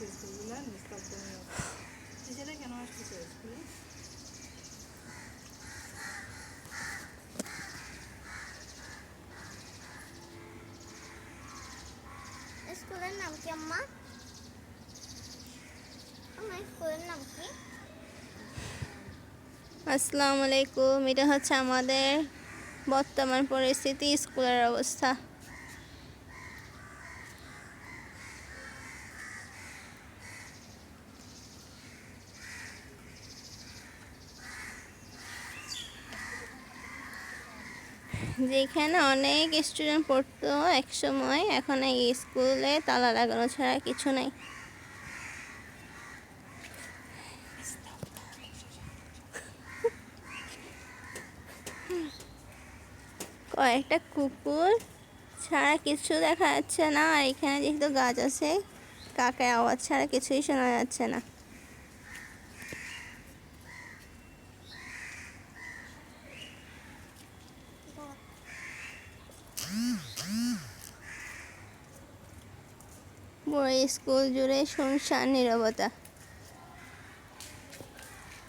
দেখতেছি স্কুলগুলো নিস্তব্ধ হয়ে আছে। টিচাররা কেন আসতেছে স্কুলে? স্কুলের নাম কি আম্মা? আমার স্কুলের নাম কি? আসসালামু আলাইকুম। এটা হচ্ছে আমাদের বর্তমান পরিস্থিতি, স্কুলের অবস্থা। যেখানে অনেক স্টুডেন্ট পড়তো এক সময়, এখন এই স্কুলে তালা লাগানো ছাড়া কিছু নাই। কয়েকটা কুকুর ছাড়া কিছু দেখা যাচ্ছে না। আর এখানে যেহেতু গাছ আছে, কাকের আওয়াজ ছাড়া কিছুই শোনা যাচ্ছে না। পুরো স্কুল জুড়ে শুনশান নীরবতা।